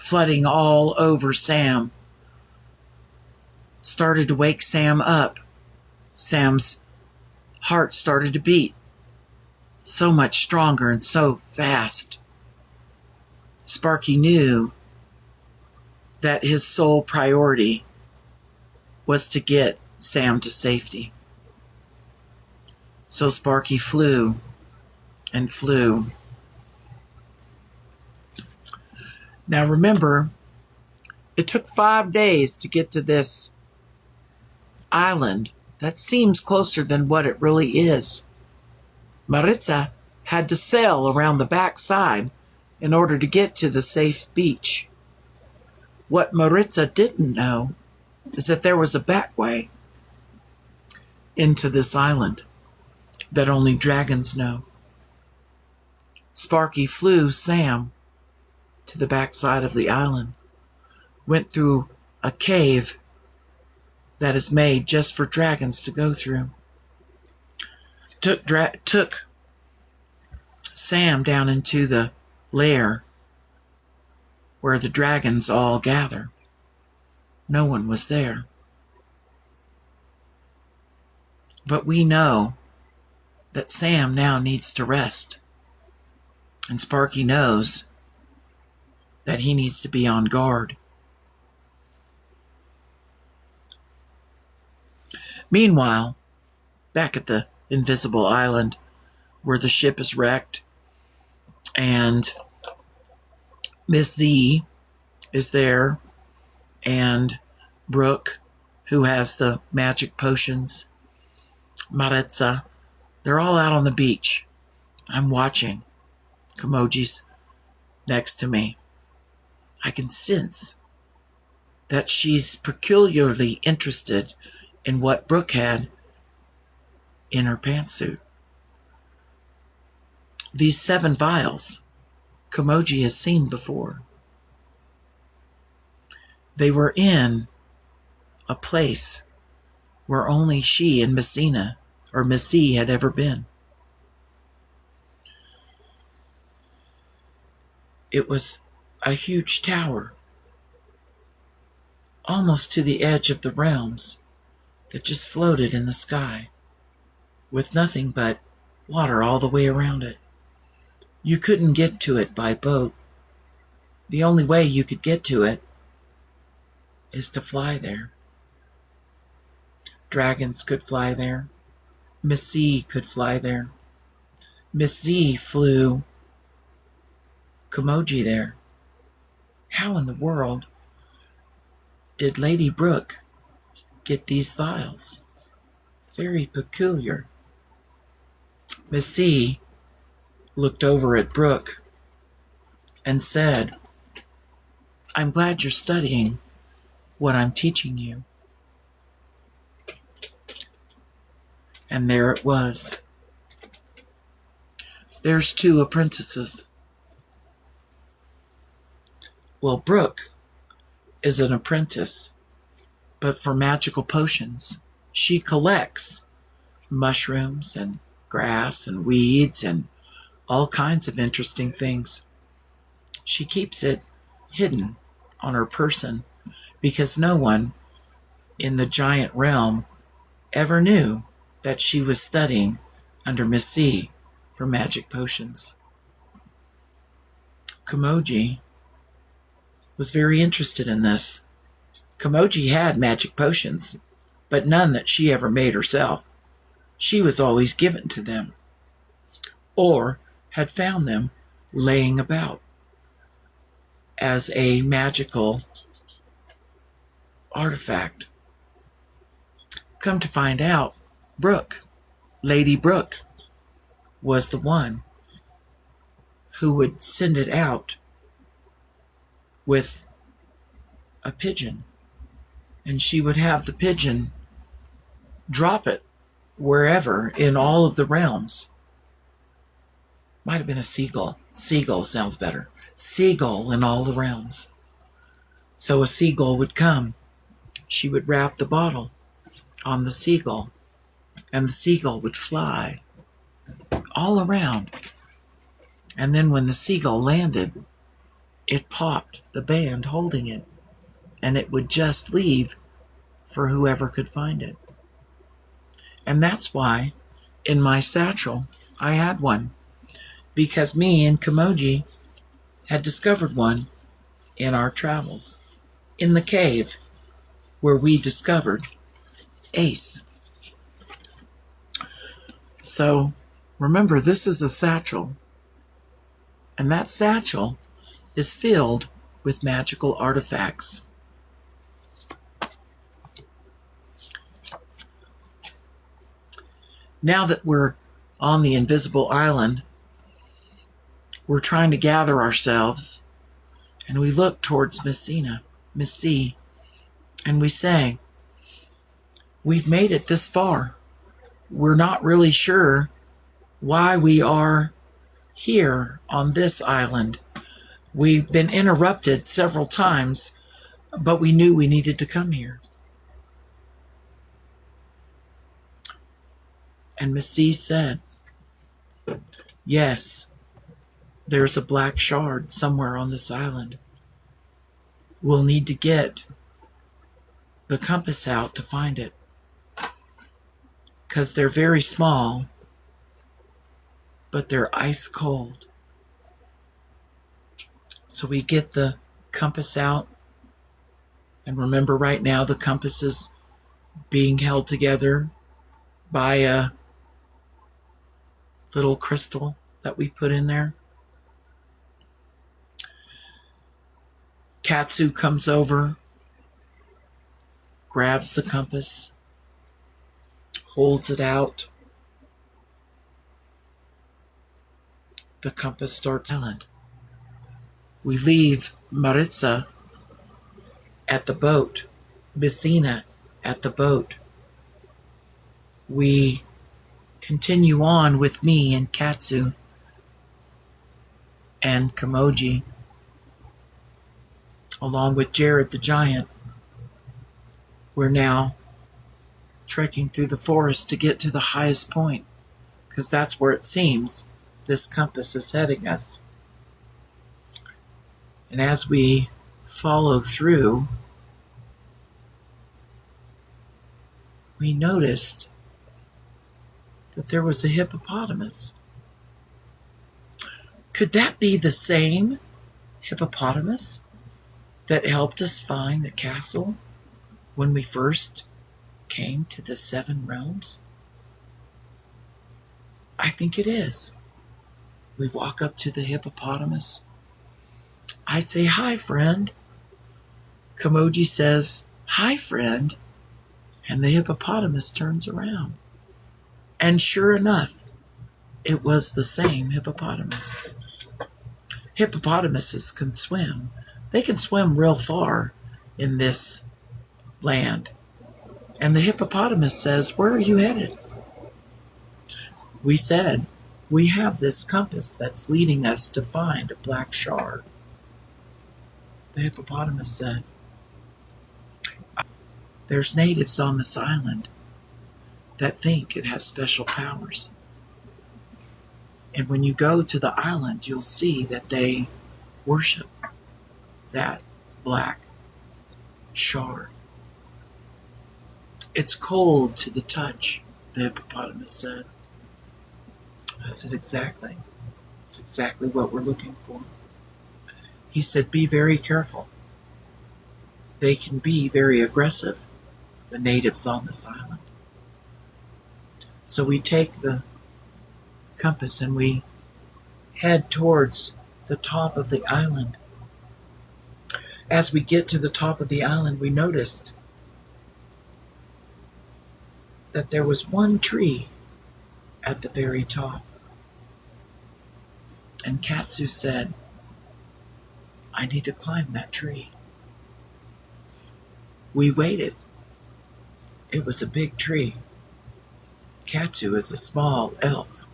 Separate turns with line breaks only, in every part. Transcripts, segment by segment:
flooding all over Sam, started to wake Sam up. Sam's heart started to beat so much stronger and so fast. Sparky knew that his sole priority was to get Sam to safety. So Sparky flew and flew. Now remember, it took 5 days to get to this island. That seems closer than what it really is. Maritza had to sail around the backside in order to get to the safe beach. What Maritza didn't know is that there was a back way into this island that only dragons know. Sparky flew Sam to the backside of the island, went through a cave that is made just for dragons to go through. Took Sam down into the lair where the dragons all gather. No one was there. But we know that Sam now needs to rest. And Sparky knows that he needs to be on guard. Meanwhile, back at the invisible island where the ship is wrecked and Miss Z is there and Brooke, who has the magic potions, Maritza, they're all out on the beach. I'm watching. Kimoji's next to me. I can sense that she's peculiarly interested in what Brooke had in her pantsuit. These 7 vials Kimoji has seen before. They were in a place where only she and Messina or Missy had ever been. It was a huge tower, almost to the edge of the realms, that just floated in the sky, with nothing but water all the way around it. You couldn't get to it by boat. The only way you could get to it is to fly there. Dragons could fly there. Miss Z could fly there. Miss Z flew Kimoji there. How in the world did Lady Brooke get these vials? Very peculiar. Miss Z looked over at Brooke and said, I'm glad you're studying what I'm teaching you. And there it was. There's 2 apprentices. Well, Brooke is an apprentice, but for magical potions. She collects mushrooms and grass and weeds and all kinds of interesting things. She keeps it hidden on her person because no one in the giant realm ever knew that she was studying under Miss Z for magic potions. Kimoji was very interested in this. Kimoji had magic potions, but none that she ever made herself. She was always given to them, or had found them laying about as a magical artifact. Come to find out, Brooke, Lady Brooke, was the one who would send it out with a pigeon, and she would have the pigeon drop it wherever in all of the realms. Might have been a seagull. Seagull sounds better. Seagull in all the realms. So a seagull would come. She would wrap the bottle on the seagull, and the seagull would fly all around. And then when the seagull landed, it popped, the band holding it, and it would just leave for whoever could find it. And that's why in my satchel I had one, because me and Kamoji had discovered one in our travels in the cave where we discovered Ace. So remember, this is a satchel, and that satchel is filled with magical artifacts. Now that we're on the invisible island, we're trying to gather ourselves, and we look towards Miss C, and we say, we've made it this far. We're not really sure why we are here on this island. We've been interrupted several times, but we knew we needed to come here. And Miss C said, yes, there's a black shard somewhere on this island. We'll need to get the compass out to find it, because they're very small, but they're ice cold. So we get the compass out, and remember, right now the compass is being held together by a little crystal that we put in there. Katsu comes over, grabs the compass, holds it out. The compass starts silent. We leave Maritza at the boat, Bissina at the boat. We continue on with me and Katsu and Kamoji, along with Jared the giant. We're now trekking through the forest to get to the highest point, because that's where it seems this compass is heading us. And as we follow through, we noticed that there was a hippopotamus. Could that be the same hippopotamus that helped us find the castle when we first came to the 7 realms? I think it is. We walk up to the hippopotamus. I say, hi, friend. Kamoji says, hi, friend. And the hippopotamus turns around. And sure enough, it was the same hippopotamus. Hippopotamuses can swim. They can swim real far in this land. And the hippopotamus says, where are you headed? We said, we have this compass that's leading us to find a black shard. The hippopotamus said, there's natives on this island that think it has special powers. And when you go to the island, you'll see that they worship that black shard. It's cold to the touch, the hippopotamus said. I said, exactly. It's exactly what we're looking for. He said, be very careful. They can be very aggressive, the natives on this island. So we take the compass and we head towards the top of the island. As we get to the top of the island, we noticed that there was one tree at the very top. And Katsu said, I need to climb that tree. We waited. It was a big tree. Katsu is a small elf.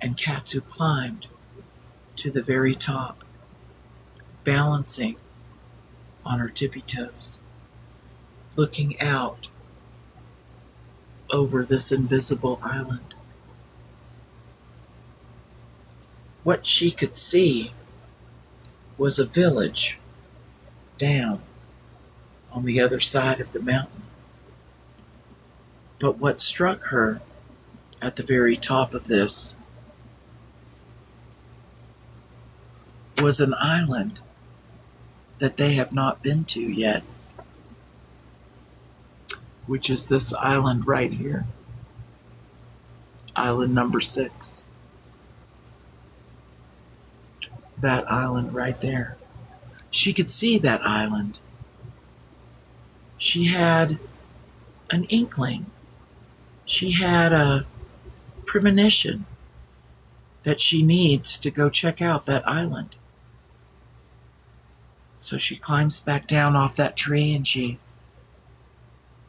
And Katsu climbed to the very top, balancing on her tippy toes, looking out over this invisible island. What she could see was a village down on the other side of the mountain. But what struck her at the very top of this was an island that they have not been to yet, which is this island right here, island number 6. That island right there. She could see that island. She had an inkling. She had a premonition that she needs to go check out that island. So she climbs back down off that tree and she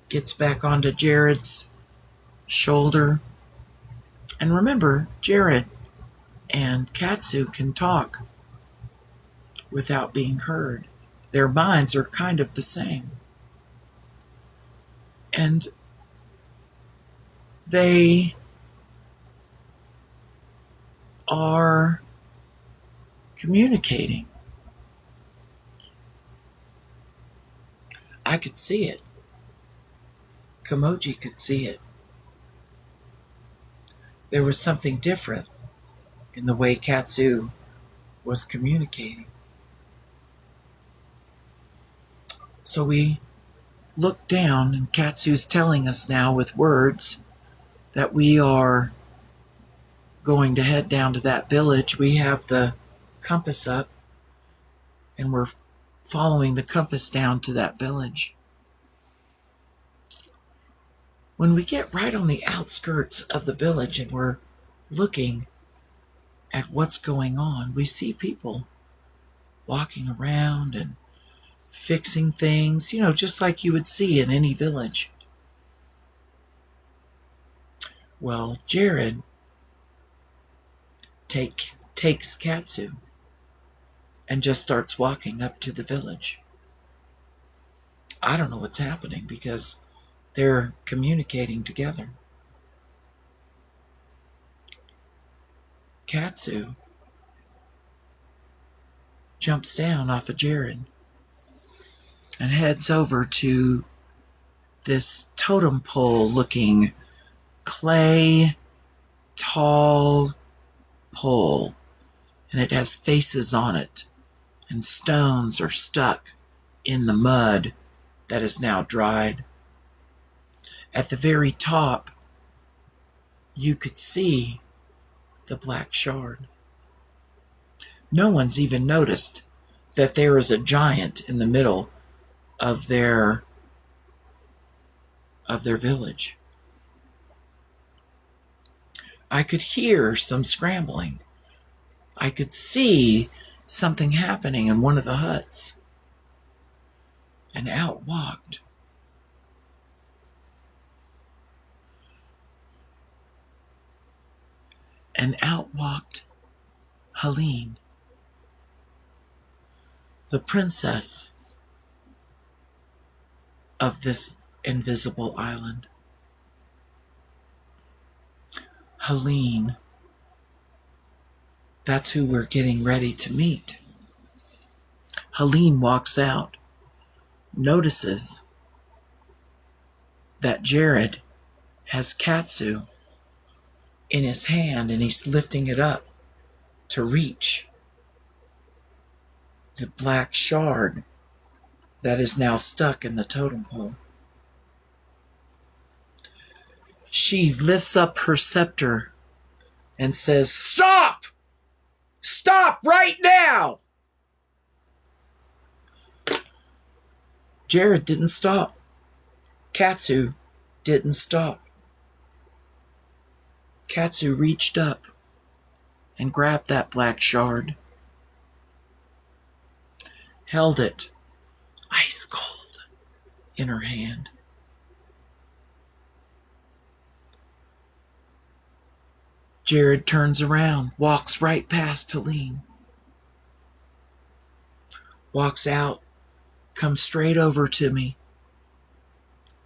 gets back onto Jared's shoulder. And remember, Jared and Katsu can talk without being heard. Their minds are kind of the same. And they are communicating. I could see it. Kamoji could see it. There was something different in the way Katsu was communicating. So we look down, and Katsu's telling us now with words that we are going to head down to that village. We have the compass up, and we're following the compass down to that village. When we get right on the outskirts of the village and we're looking at what's going on, we see people walking around and fixing things, just like you would see in any village. Well, Jared takes Katsu and just starts walking up to the village. I don't know what's happening because they're communicating together. Katsu jumps down off of Jared and heads over to this totem pole looking clay tall pole, and it has faces on it, and stones are stuck in the mud that is now dried. At the very top, you could see the black shard. No one's even noticed that there is a giant in the middle of their village. I could hear some scrambling. I could see something happening in one of the huts. And out walked Helene, the princess of this invisible island. Helene, that's who we're getting ready to meet. Helene walks out, notices that Jared has Katsu in his hand and he's lifting it up to reach the black shard that is now stuck in the totem pole. She lifts up her scepter and says, "Stop! Stop right now!" Jared didn't stop. Katsu didn't stop. Katsu reached up and grabbed that black shard, held it ice cold in her hand. Jared turns around, walks right past Helene, walks out, comes straight over to me,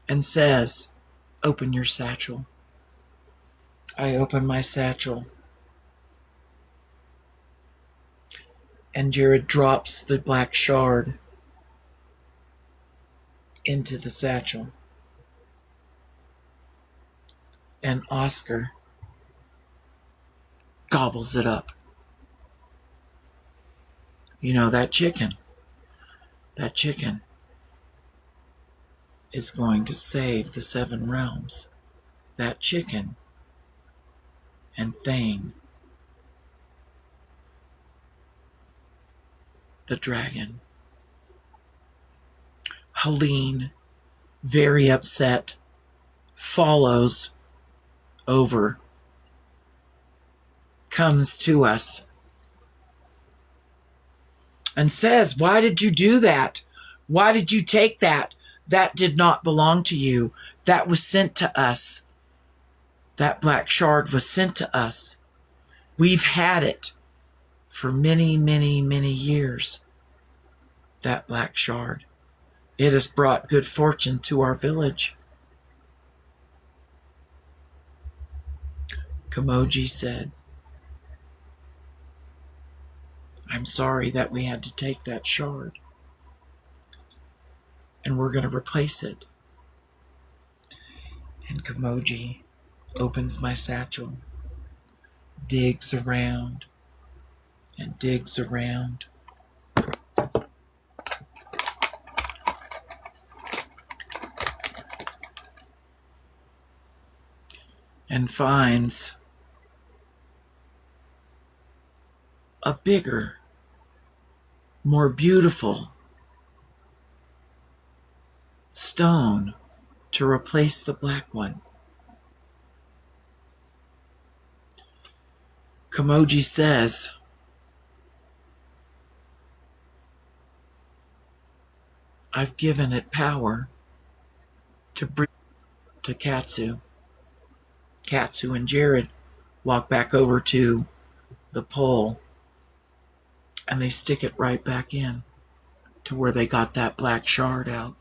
and says, "Open your satchel." I open my satchel. And Jared drops the black shard into the satchel. And Oscar gobbles it up. You know, that chicken is going to save the 7 realms. That chicken and Thane, the dragon. Helene, very upset, follows over, comes to us, and says, "Why did you do that? Why did you take that? That did not belong to you. That was sent to us. That black shard was sent to us. We've had it for many, many, many years. That black shard. It has brought good fortune to our village." Kamoji said, "I'm sorry that we had to take that shard, and we're going to replace it." And Kamoji opens my satchel, digs around, and digs around. And finds a bigger, more beautiful stone to replace the black one. Kamoji says, "I've given it power to bring to Katsu." Katsu and Jared walk back over to the pole, and they stick it right back in to where they got that black shard out.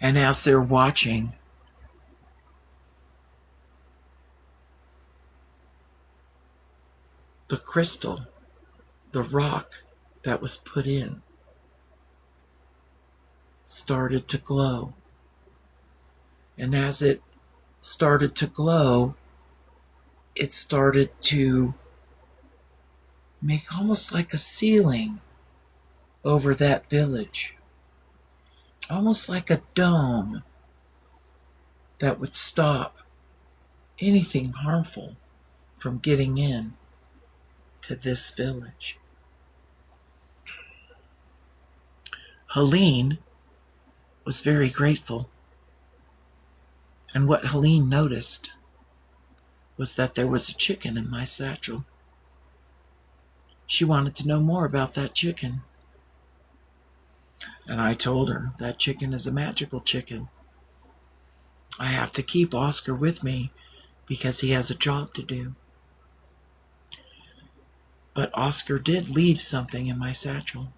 And as they're watching, the crystal, the rock that was put in, started to glow. And as it started to glow, it started to make almost like a ceiling over that village. Almost like a dome that would stop anything harmful from getting in to this village. Helene was very grateful. And what Helene noticed was that there was a chicken in my satchel. She wanted to know more about that chicken. And I told her that chicken is a magical chicken. I have to keep Oscar with me because he has a job to do. But Oscar did leave something in my satchel.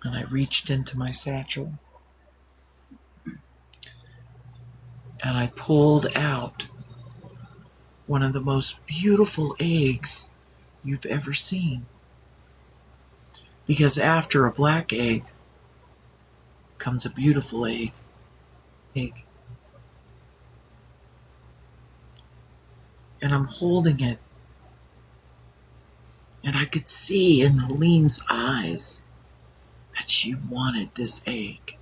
And I reached into my satchel and I pulled out one of the most beautiful eggs you've ever seen. Because after a black egg comes a beautiful egg. And I'm holding it. And I could see in Helene's eyes that she wanted this egg.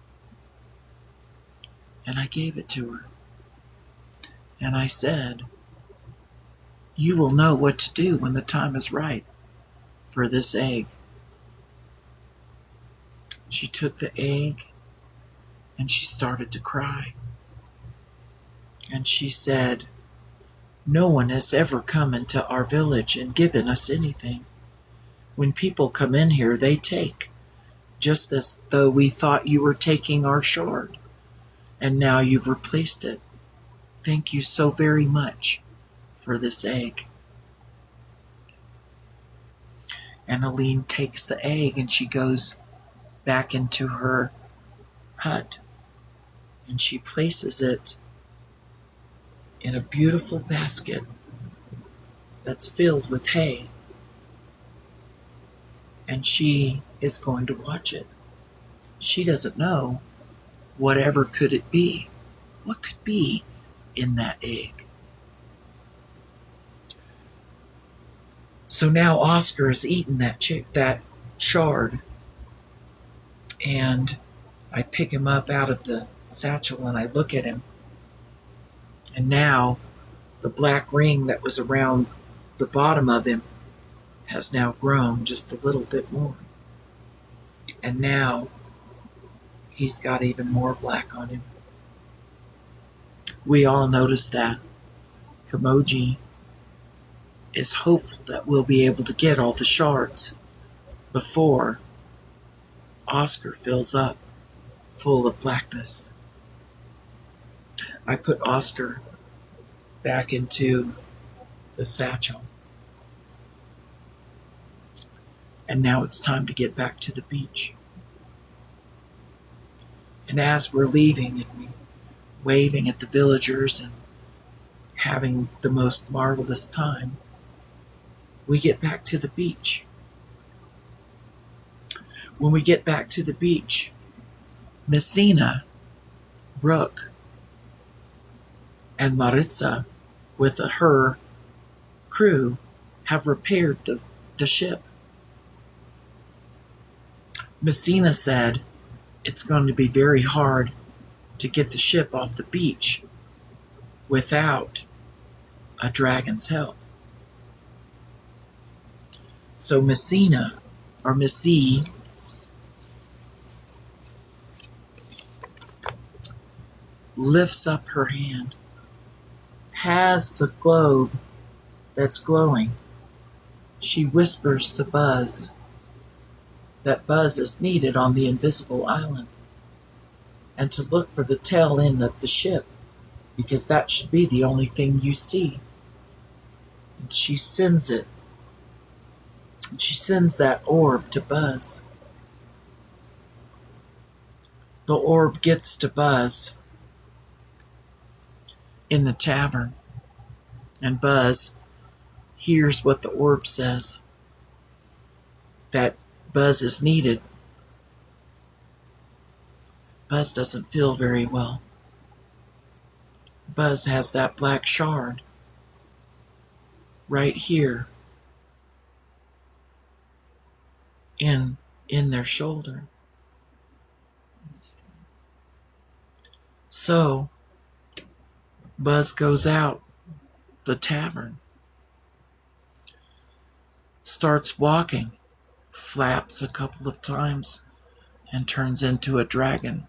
And I gave it to her. And I said, "You will know what to do when the time is right for this egg." She took the egg and she started to cry. And she said, "No one has ever come into our village and given us anything. When people come in here, they take, just as though we thought you were taking our shard. And now you've replaced it. Thank you so very much for this egg." And Helene takes the egg and she goes back into her hut and she places it in a beautiful basket that's filled with hay, and she is going to watch it. She doesn't know whatever could it be. What could be in that egg? So now Oscar has eaten that shard, and I pick him up out of the satchel and I look at him, and now the black ring that was around the bottom of him has now grown just a little bit more. And now he's got even more black on him. We all notice that. Kamoji is hopeful that we'll be able to get all the shards before Oscar fills up full of blackness. I put Oscar back into the satchel. And now it's time to get back to the beach. And as we're leaving and we're waving at the villagers and having the most marvelous time, we get back to the beach. When we get back to the beach, Messina, Brooke, and Maritza, with her crew, have repaired the ship. Messina said it's going to be very hard to get the ship off the beach without a dragon's help. So Messina, or Missy, lifts up her hand, has the globe that's glowing. She whispers to Buzz that Buzz is needed on the invisible island and to look for the tail end of the ship, because that should be the only thing you see. And she sends it. And she sends that orb to Buzz. The orb gets to Buzz in the tavern, and Buzz hears what the orb says, that Buzz is needed. Buzz doesn't feel very well. Buzz has that black shard right here in their shoulder. So Buzz goes out the tavern, starts walking, flaps a couple of times, and turns into a dragon.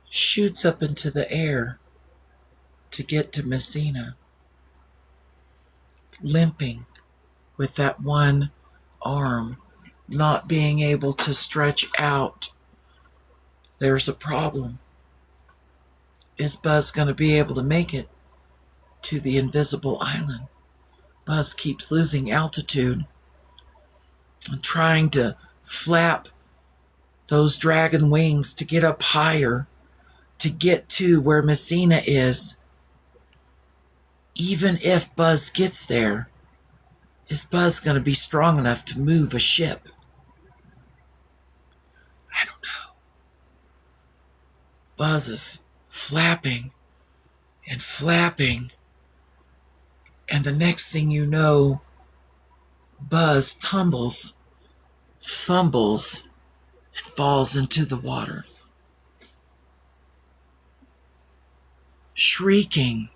Shoots up into the air to get to Messina, limping with that one arm, not being able to stretch out. There's a problem. Is Buzz going to be able to make it to the invisible island? Buzz keeps losing altitude and trying to flap those dragon wings to get up higher, to get to where Messina is. Even if Buzz gets there, is Buzz going to be strong enough to move a ship? I don't know. Buzz is flapping and flapping, and the next thing you know, Buzz tumbles, fumbles, and falls into the water. Shrieking,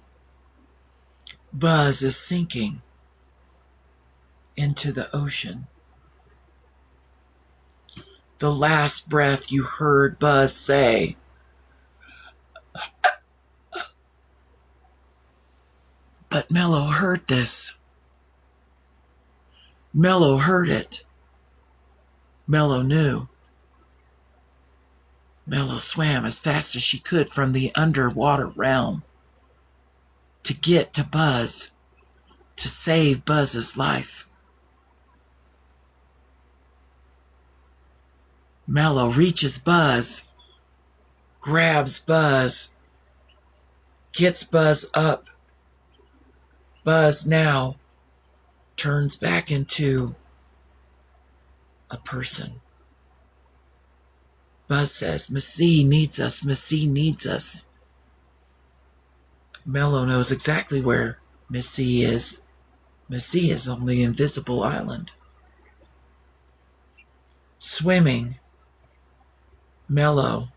Buzz is sinking into the ocean. The last breath you heard Buzz say, but Mello heard this. Mello heard it. Mello knew. Mello swam as fast as she could from the underwater realm to get to Buzz, to save Buzz's life. Mello reaches Buzz, grabs Buzz, gets Buzz up Buzz now turns back into a person. Buzz says, Miss C needs us. Miss C needs us. Mello knows exactly where Miss C is. Miss C is on the invisible island. Swimming, Mello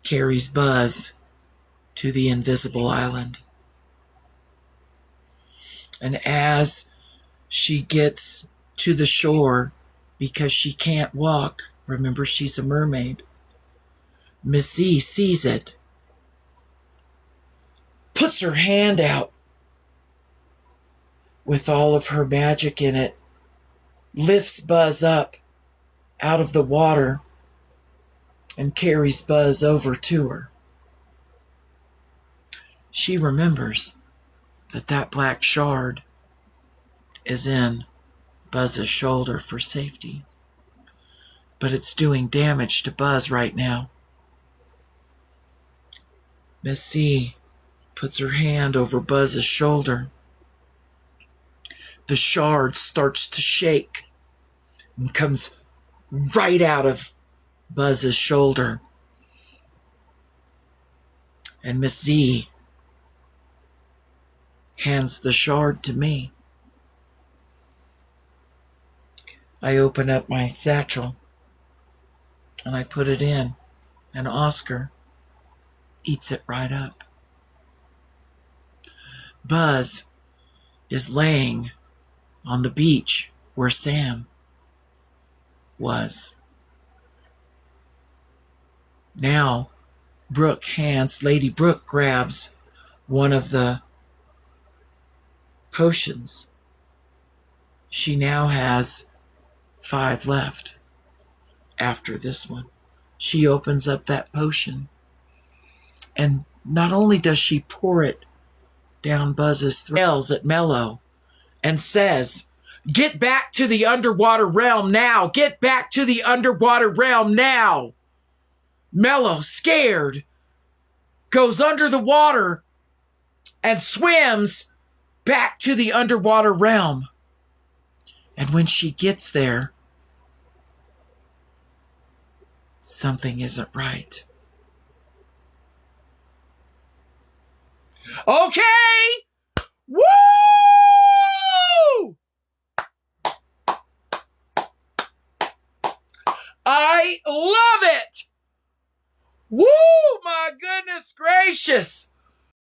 carries Buzz to the invisible island. And as she gets to the shore, because she can't walk, remember she's a mermaid, Miss C sees it, puts her hand out with all of her magic in it, lifts Buzz up out of the water, and carries Buzz over to her. She remembers that black shard is in Buzz's shoulder for safety, but it's doing damage to Buzz right now. Miss C puts her hand over Buzz's shoulder. The shard starts to shake and comes right out of Buzz's shoulder. And Miss Z hands the shard to me. I open up my satchel and I put it in, and Oscar eats it right up. Buzz is laying on the beach where Sam was. Now, Lady Brooke grabs one of the potions. She now has 5 left after this one. She opens up that potion, and not only does she pour it down Buzz's throat, yells at Mello and says, "Get back to the underwater realm now! Get back to the underwater realm now!" Mello, scared, goes under the water and swims back to the underwater realm. And when she gets there, something isn't right. Okay! Woo! I love it! Woo! My goodness gracious!